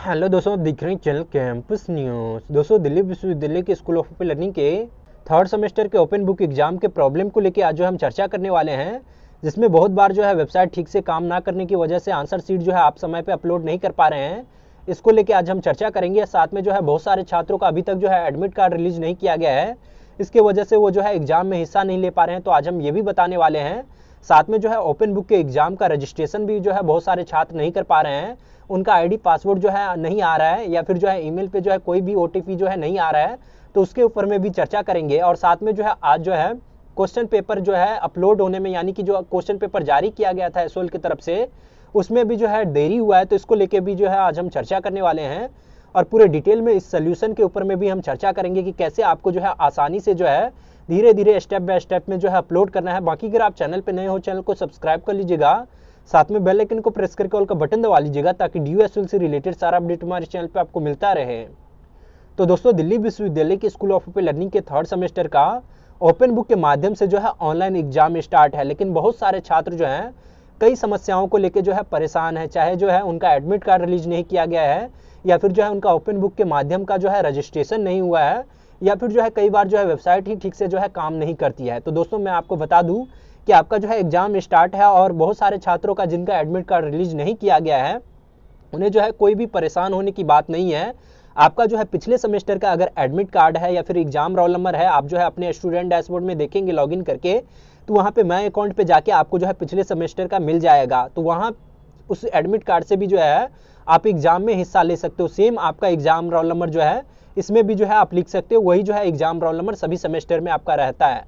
Hello दोस्तों, आप दिख रहे हैं चैनल कैंपस न्यूज़। दोस्तों, दिल्ली विश्वविद्यालय के स्कूल ऑफ ओपन लर्निंग के थर्ड सेमेस्टर के ओपन बुक एग्जाम के प्रॉब्लम को लेकर आज जो हम चर्चा करने वाले हैं, जिसमें बहुत बार जो है वेबसाइट ठीक से काम ना करने की वजह से आंसर सीट जो है आप समय पे अपलोड नहीं कर पा रहे हैं। इसको लेकर आज हम चर्चा करेंगे। साथ में जो है बहुत सारे छात्रों का अभी तक जो है एडमिट कार्ड रिलीज नहीं किया गया है, इसके वजह से वो जो है एग्जाम में हिस्सा नहीं ले पा रहे हैं। तो आज हम ये भी बताने वाले हैं। साथ में जो है ओपन बुक के एग्जाम का रजिस्ट्रेशन भी जो है बहुत सारे छात्र नहीं कर पा रहे हैं, उनका आईडी पासवर्ड जो है नहीं आ रहा है, या फिर जो है ईमेल पे जो है कोई भी ओटीपी जो है नहीं आ रहा है। तो उसके ऊपर में भी चर्चा करेंगे। और साथ में जो है आज जो है क्वेश्चन पेपर जो है अपलोड होने में, यानी कि जो क्वेश्चन पेपर जारी किया गया था एसओएल की तरफ से, उसमें भी जो है देरी हुआ है। तो इसको लेके भी जो है आज हम चर्चा करने वाले हैं और पूरे डिटेल में इस सोल्यूशन के ऊपर में भी हम चर्चा करेंगे कि कैसे आपको जो है आसानी से जो है धीरे धीरे स्टेप बाय स्टेप में जो है अपलोड करना है। बाकी अगर आप चैनल पे नए हो, चैनल को सब्सक्राइब कर लीजिएगा, साथ में बेल आइकन को प्रेस करके ऑल का बटन दबा लीजिएगा, ताकि ड्यूएसएल से रिलेटेड सारा अपडेट हमारे चैनल पे आपको मिलता रहे। तो दोस्तों, दिल्ली विश्वविद्यालय के स्कूल ऑफ ओपन लर्निंग के थर्ड सेमेस्टर का ओपन बुक के माध्यम से जो है ऑनलाइन एग्जाम स्टार्ट है, लेकिन बहुत सारे छात्र जो हैं कई समस्याओं को लेकर जो है परेशान है। चाहे जो है उनका एडमिट कार्ड रिलीज नहीं किया गया है, या फिर जो है उनका ओपन बुक के माध्यम का जो है रजिस्ट्रेशन नहीं हुआ है, या फिर जो है कई बार जो है वेबसाइट ही ठीक से जो है काम नहीं करती है। तो दोस्तों, मैं आपको बता दूं कि आपका जो है एग्जाम स्टार्ट है, और बहुत सारे छात्रों का जिनका एडमिट कार्ड रिलीज नहीं किया गया है, उन्हें जो है कोई भी परेशान होने की बात नहीं है। आपका जो है पिछले सेमेस्टर का अगर एडमिट कार्ड है या फिर एग्जाम रोल नंबर है, आप जो है अपने स्टूडेंट डैशबोर्ड में देखेंगे लॉगिन करके, तो वहाँ पे माय अकाउंट पे जाके आपको जो है पिछले सेमेस्टर का मिल जाएगा। तो वहाँ उस एडमिट कार्ड से भी जो है आप एग्जाम में हिस्सा ले सकते हो। सेम आपका एग्जाम रोल नंबर जो है इसमें भी जो है आप लिख सकते हो, वही जो है एग्जाम रोल नंबर सभी सेमेस्टर में आपका रहता है।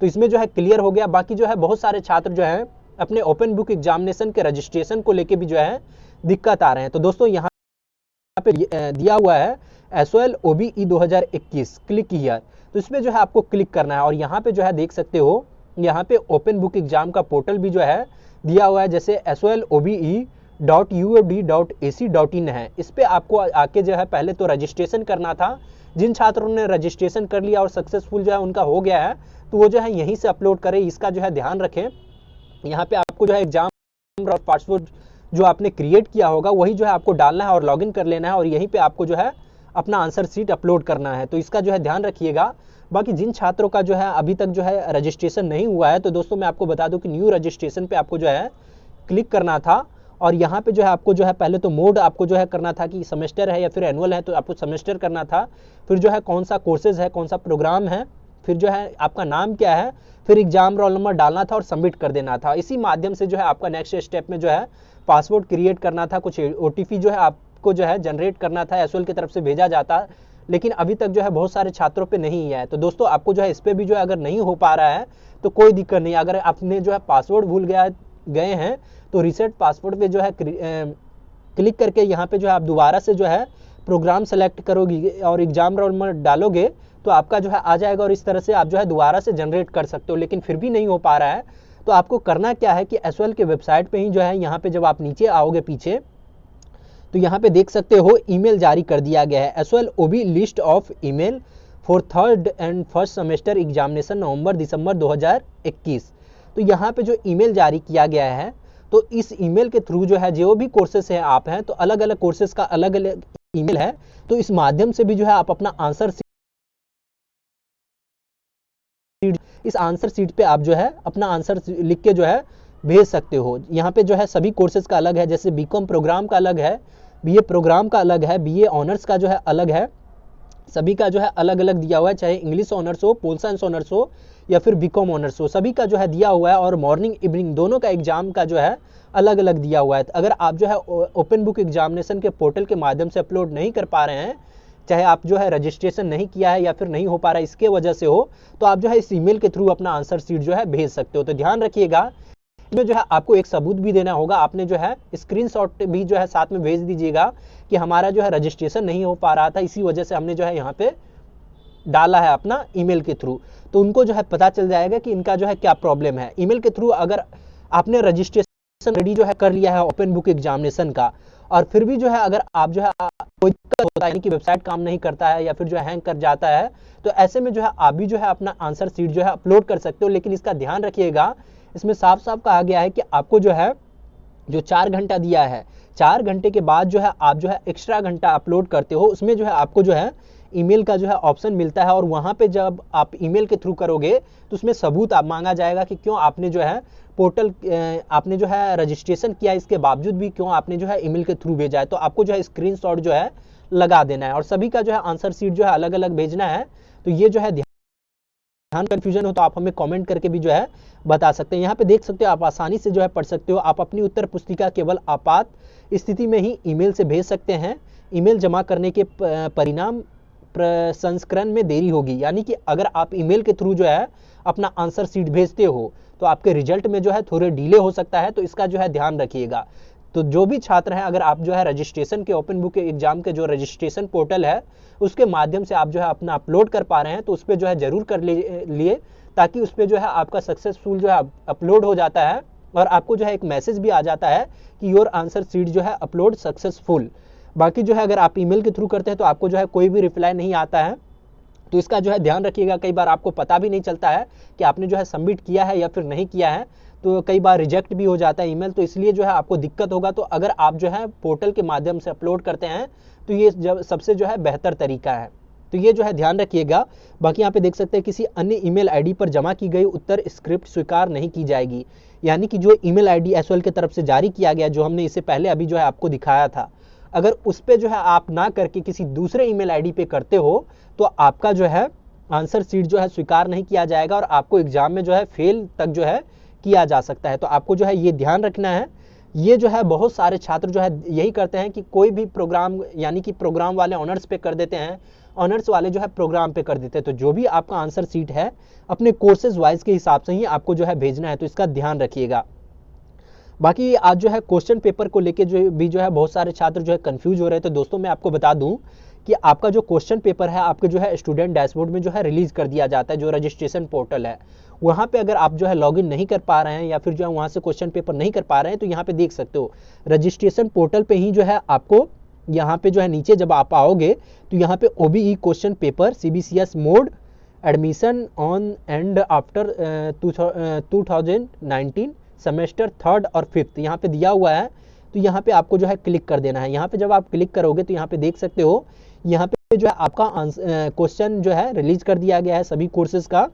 तो इसमें जो है क्लियर हो गया। बाकी जो है बहुत सारे छात्र जो है अपने ओपन बुक एग्जामिनेशन के रजिस्ट्रेशन को लेके भी जो है दिक्कत आ रहे हैं। तो दोस्तों, यहाँ पे दिया हुआ है एसओएल ओबीई 2021 क्लिक हियर। तो इसमें जो है आपको क्लिक करना है, और यहाँ पे जो है देख सकते हो, यहाँ पे ओपन बुक एग्जाम का पोर्टल भी जो है दिया हुआ है, जैसे SOLOBE.UOB.AC.in है। इस पे आपको आके जो है पहले तो रजिस्ट्रेशन करना था। जिन छात्रों ने रजिस्ट्रेशन कर लिया और सक्सेसफुल जो है उनका हो गया है, तो वो जो है यहीं से अपलोड करें, इसका जो है ध्यान रखें। यहाँ पे आपको जो है एग्जाम और पासवर्ड जो आपने क्रिएट किया होगा वही जो है आपको डालना है और लॉगिन कर लेना है, और यहीं पे आपको जो है अपना आंसर सीट अपलोड करना है। तो इसका जो है ध्यान रखिएगा। बाकी जिन छात्रों का जो है अभी तक जो है रजिस्ट्रेशन नहीं हुआ है, तो दोस्तों मैं आपको बता दूं कि न्यू रजिस्ट्रेशन पे आपको जो है क्लिक करना था, और यहाँ पे जो है आपको जो है पहले तो मोड आपको जो है करना था कि सेमेस्टर है या फिर एनुअल है, तो आपको सेमेस्टर करना था। फिर जो है कौन सा कोर्सेज है, कौन सा प्रोग्राम है, फिर जो है आपका नाम क्या है, फिर एग्जाम रोल नंबर डालना था और सबमिट कर देना था। इसी माध्यम से जो है आपका नेक्स्ट स्टेप में जो है पासवर्ड क्रिएट करना था, कुछ ओटीपी जो है आपको जो है जनरेट करना था, एसओएल की तरफ से भेजा जाता, लेकिन अभी तक जो है बहुत सारे छात्रों पे नहीं है। तो दोस्तों, आपको जो है इस पे भी जो है अगर नहीं हो पा रहा है तो कोई दिक्कत नहीं। अगर आपने जो है पासवर्ड भूल गए हैं, तो रीसेट पासवर्ड पे जो है क्लिक करके यहाँ पे जो है आप दोबारा से जो है प्रोग्राम सेलेक्ट करोगे और एग्जाम रोल नंबर डालोगे, तो आपका जो है आ जाएगा, और इस तरह से आप जो है दोबारा से जनरेट कर सकते हो। लेकिन फिर भी नहीं हो पा रहा है, तो आपको करना क्या है कि एसओएल के वेबसाइट पे ही जो है यहाँ पे जब आप नीचे आओगे पीछे, तो यहाँ पे देख सकते हो ईमेल जारी कर दिया गया है, SOLOB list of email for third and first semester examination November December 2021। तो यहाँ पे जो ईमेल जारी किया गया है, तो इस ईमेल के थ्रू जो है जो भी कोर्सेस हैं आप हैं, तो अलग अलग कोर्सेस का अलग अलग ईमेल है, तो इस माध्यम से भी जो है आप अपना आंसर इस आंसर सीट पे आप जो है अपना आंसर लिख के जो है भेज सकते हो। यहाँ पे जो है सभी कोर्सेज का अलग है, जैसे बीकॉम प्रोग्राम का अलग है, बीए प्रोग्राम का अलग है, बीए ऑनर्स का जो है अलग है, सभी का जो है अलग अलग दिया हुआ है। चाहे इंग्लिश ऑनर्स हो, पोल साइंस ऑनर्स हो, या फिर बीकॉम ऑनर्स हो, सभी का जो है दिया हुआ है। और मॉर्निंग इवनिंग दोनों का एग्जाम का जो है अलग अलग दिया हुआ है। अगर आप जो है ओपन बुक एग्जामिनेशन के पोर्टल के माध्यम से अपलोड नहीं कर पा रहे हैं, चाहे आप जो है रजिस्ट्रेशन नहीं किया है या फिर नहीं हो पा रहा है इसके वजह से हो, तो आप जो है इस ईमेल के थ्रू अपना आंसर सीट जो है भेज सकते हो। तो ध्यान रखिएगा, इसमें जो है आपको एक सबूत भी देना होगा। आपने जो है स्क्रीनशॉट भी जो है साथ में भेज दीजिएगा कि हमारा जो है रजिस्ट्रेशन नहीं हो पा रहा था, इसी वजह से हमने जो है यहाँ पे डाला है अपना ईमेल के थ्रू। तो उनको जो है पता चल जाएगा कि इनका जो है क्या प्रॉब्लम है। ईमेल के थ्रू अगर आपने रजिस्ट्रेशन रेडी जो है कर लिया है ओपन बुक एग्जामिनेशन का, और फिर भी जो है अगर आप जो है कोई दिक्कत होता है कि वेबसाइट काम नहीं करता है या फिर जो है हैंग कर जाता है, तो ऐसे में जो है आप भी जो है अपना आंसर सीट जो है अपलोड कर सकते हो। लेकिन इसका ध्यान रखिएगा, इसमें साफ साफ कहा गया है कि आपको जो है जो 4 घंटा दिया है, 4 घंटे के बाद जो है आप जो है एक्स्ट्रा घंटा अपलोड करते हो, उसमें जो है आपको जो है ईमेल का जो है ऑप्शन मिलता है, और वहाँ पे जब आप ईमेल के थ्रू करोगे तो उसमें सबूत आप मांगा जाएगा कि क्यों आपने जो है पोर्टल आपने जो है रजिस्ट्रेशन किया, इसके बावजूद भी क्यों आपने जो है ईमेल के थ्रू भेजा है। तो आपको जो है स्क्रीनशॉट जो है लगा देना है, और सभी का जो है आंसर शीट जो है अलग अलग भेजना है। तो ये जो है ध्यान कंफ्यूजन हो तो आप हमें कमेंट करके भी जो है बता सकते हैं। यहाँ पे देख सकते हो आप आसानी से जो है पढ़ सकते हो। आप अपनी उत्तर पुस्तिका केवल आपात स्थिति में ही ईमेल से भेज सकते हैं। ईमेल जमा करने के परिणाम प्रसंस्करण में देरी होगी, यानी कि अगर आप ईमेल के थ्रू जो है अपना आंसर शीट भेजते हो तो आपके रिजल्ट में जो है थोड़े डिले हो सकता है, तो इसका जो है ध्यान रखिएगा। तो जो भी छात्र हैं, अगर आप जो है रजिस्ट्रेशन के ओपन बुक एग्जाम के जो रजिस्ट्रेशन पोर्टल है उसके माध्यम से आप जो है अपना अपलोड कर पा रहे हैं, तो उस पर जो है जरूर कर लिए, ताकि उस पर जो है आपका सक्सेसफुल जो है अपलोड हो जाता है, और आपको जो है एक मैसेज भी आ जाता है कि योर आंसर शीट जो है अपलोड सक्सेसफुल। बाकी जो है अगर आप ईमेल के थ्रू करते हैं तो आपको जो है कोई भी रिप्लाई नहीं आता है, तो इसका जो है ध्यान रखिएगा। कई बार आपको पता भी नहीं चलता है कि आपने जो है सबमिट किया है या फिर नहीं किया है, तो कई बार रिजेक्ट भी हो जाता है ईमेल, तो इसलिए जो है आपको दिक्कत होगा। तो अगर आप जो है पोर्टल के माध्यम से अपलोड करते हैं तो ये सबसे जो है बेहतर तरीका है, तो ये जो है ध्यान रखिएगा। बाकी यहाँ पे देख सकते हैं किसी अन्य ईमेल आईडी पर जमा की गई उत्तर स्क्रिप्ट स्वीकार नहीं की जाएगी, यानी कि जो ईमेल आईडी एसओएल की तरफ से जारी किया गया, जो हमने इससे पहले अभी जो है आपको दिखाया था, अगर उस पर जो है आप ना करके किसी दूसरे ईमेल आईडी पे करते हो तो आपका जो है आंसर शीट जो है स्वीकार नहीं किया जाएगा, और आपको एग्जाम में जो है फेल तक जो है किया जा सकता है। तो आपको जो है ये ध्यान रखना है। ये जो है बहुत सारे छात्र जो है यही करते हैं कि कोई भी प्रोग्राम, यानी कि प्रोग्राम वाले ऑनर्स पे कर देते हैं, ऑनर्स वाले जो है प्रोग्राम पे कर देते हैं। तो जो भी आपका आंसर शीट है अपने कोर्सेज वाइज के हिसाब से ही आपको जो है भेजना है, तो इसका ध्यान रखिएगा। बाकी आज जो है क्वेश्चन पेपर को लेके जो है बहुत सारे छात्र जो है कंफ्यूज हो रहे थे। तो दोस्तों मैं आपको बता दूं कि आपका जो क्वेश्चन पेपर है आपके जो है स्टूडेंट डैशबोर्ड में जो है रिलीज कर दिया जाता है, जो रजिस्ट्रेशन पोर्टल है वहाँ पे अगर आप जो है लॉगिन नहीं कर पा रहे हैं या फिर जो है वहाँ से क्वेश्चन पेपर नहीं कर पा रहे हैं, तो यहाँ पे देख सकते हो रजिस्ट्रेशन पोर्टल पे ही जो है आपको यहाँ पे जो है नीचे जब आप आओगे तो यहाँ पे OBE question paper CBCS mode admission on and after 2019 semester 3rd और 5th यहाँ पे दिया हुआ है। तो यहाँ पे आपको जो है क्लिक कर देना है। यहाँ पे जब आप क्लिक करोगे तो यहाँ पे देख सकते हो यहाँ पे जो है आपका क्वेश्चन जो है रिलीज कर दिया गया है सभी कोर्सेज का।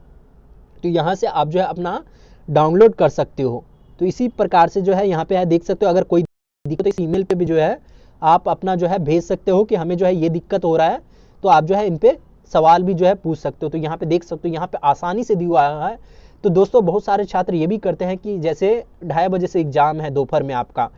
तो यहाँ से आप जो है अपना डाउनलोड कर सकते हो। तो इसी प्रकार से जो है यहाँ पे देख सकते हो, अगर कोई दिक्कत तो इस ईमेल पे भी जो है आप अपना जो है भेज सकते हो कि हमें जो है ये दिक्कत हो रहा है, तो आप जो है इन पे सवाल भी जो है पूछ सकते हो। तो यहाँ पे देख सकते हो यहाँ पे आसानी से दिया हुआ है। तो दोस्तों बहुत सारे छात्र ये भी करते हैं कि जैसे 2:30 बजे से एग्जाम है दोपहर में आपका,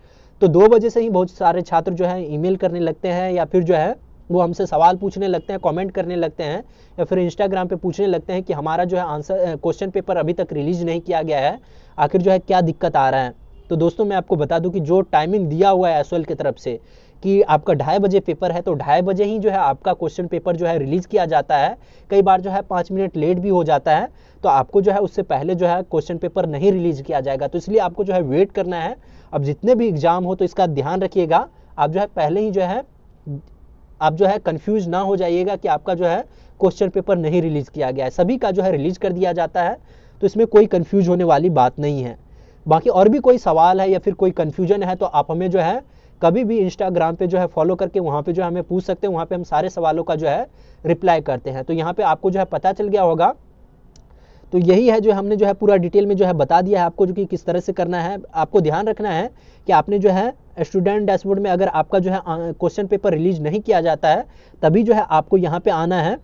तो 2 बजे से ही बहुत सारे छात्र जो है ईमेल करने लगते हैं, या फिर जो है वो हमसे सवाल पूछने लगते हैं, कमेंट करने लगते हैं, या फिर इंस्टाग्राम पे पूछने लगते हैं कि हमारा जो है आंसर क्वेश्चन पेपर अभी तक रिलीज नहीं किया गया है, आखिर जो है क्या दिक्कत आ रहा है। तो दोस्तों मैं आपको बता दूं कि जो टाइमिंग दिया हुआ है एसओएल की तरफ से कि आपका 2:30 बजे पेपर है, तो 2:30 बजे ही जो है आपका क्वेश्चन पेपर जो है रिलीज किया जाता है। कई बार जो है 5 मिनट लेट भी हो जाता है, तो आपको जो है उससे पहले जो है क्वेश्चन पेपर नहीं रिलीज किया जाएगा। तो इसलिए आपको जो है वेट करना है। अब जितने भी एग्जाम हो तो इसका ध्यान रखिएगा, आप जो है पहले ही जो है आप जो है कंफ्यूज ना हो जाइएगा कि आपका जो है क्वेश्चन पेपर नहीं रिलीज किया गया है। सभी का जो है रिलीज कर दिया जाता है, तो इसमें कोई कंफ्यूज होने वाली बात नहीं है। बाकी और भी कोई सवाल है या फिर कोई कंफ्यूजन है तो आप हमें जो है कभी भी इंस्टाग्राम पे जो है फॉलो करके वहाँ पे जो है हमें पूछ सकते हैं। वहाँ पे हम सारे सवालों का जो है रिप्लाई करते हैं। तो यहाँ पे आपको जो है पता चल गया होगा। तो यही है जो हमने जो है पूरा डिटेल में जो है बता दिया है आपको, जो कि किस तरह से करना है। आपको ध्यान रखना है कि आपने जो है स्टूडेंट डैशबोर्ड में अगर आपका जो है क्वेश्चन पेपर रिलीज नहीं किया जाता है, तभी जो है आपको यहाँ पे आना है,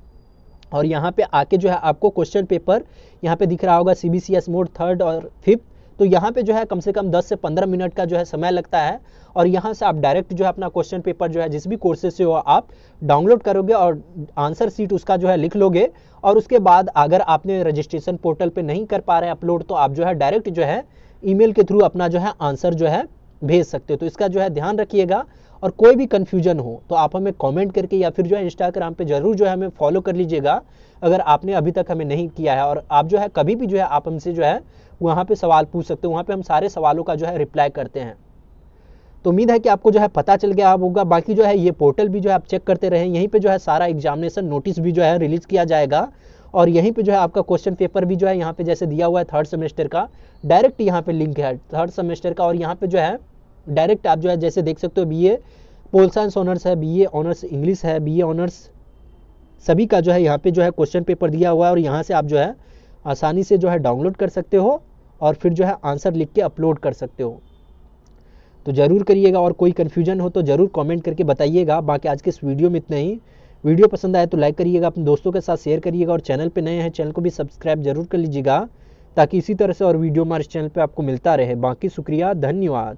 और यहाँ पे आके जो है आपको क्वेश्चन पेपर यहाँ पे दिख रहा होगा CBCS मोड 3rd और 5th। तो यहाँ पे जो है कम से कम 10 से 15 मिनट का जो है समय लगता है, और यहाँ से आप डायरेक्ट जो है अपना क्वेश्चन पेपर जो है जिस भी कोर्सेज से हो आप डाउनलोड करोगे और आंसर शीट उसका जो है लिख लोगे। और उसके बाद अगर आपने रजिस्ट्रेशन पोर्टल पे नहीं कर पा रहे हैं अपलोड, तो आप जो है डायरेक्ट जो है ईमेल के थ्रू अपना जो है आंसर जो है भेज सकते हो। तो इसका जो है ध्यान रखिएगा, और कोई भी कन्फ्यूजन हो तो आप हमें कमेंट करके या फिर जो है इंस्टाग्राम पे जरूर जो है हमें फॉलो कर लीजिएगा, अगर आपने अभी तक हमें नहीं किया है। और आप जो है कभी भी जो है आप हमसे जो है वहाँ पे सवाल पूछ सकते हो, वहाँ पे हम सारे सवालों का जो है रिप्लाई करते हैं। तो उम्मीद है कि आपको जो है पता चल गया होगा। बाकी जो है ये पोर्टल भी जो है आप चेक करते रहें, यहीं पे जो है सारा एग्जामिनेशन नोटिस भी जो है रिलीज किया जाएगा, और यहीं पे जो है आपका क्वेश्चन पेपर भी जो है यहाँ पे जैसे दिया हुआ है 3rd सेमेस्टर का, डायरेक्ट यहाँ पे लिंक है 3rd सेमेस्टर का, और यहाँ पे जो है डायरेक्ट आप जो है जैसे देख सकते हो BA पोल साइंस ऑनर्स है, BA ऑनर्स इंग्लिश है, BA ऑनर्स सभी का जो है यहाँ पे जो है क्वेश्चन पेपर दिया हुआ है और यहाँ से आप जो है आसानी से जो है डाउनलोड कर सकते हो और फिर जो है आंसर लिख के अपलोड कर सकते हो। तो ज़रूर करिएगा और कोई कन्फ्यूजन हो तो ज़रूर कमेंट करके बताइएगा। बाकी आज के इस वीडियो में इतना ही। वीडियो पसंद आए तो लाइक करिएगा, अपने दोस्तों के साथ शेयर करिएगा और चैनल पे नए हैं चैनल को भी सब्सक्राइब जरूर कर लीजिएगा ताकि इसी तरह से और वीडियो हमारे चैनल पे आपको मिलता रहे। बाकी शुक्रिया, धन्यवाद।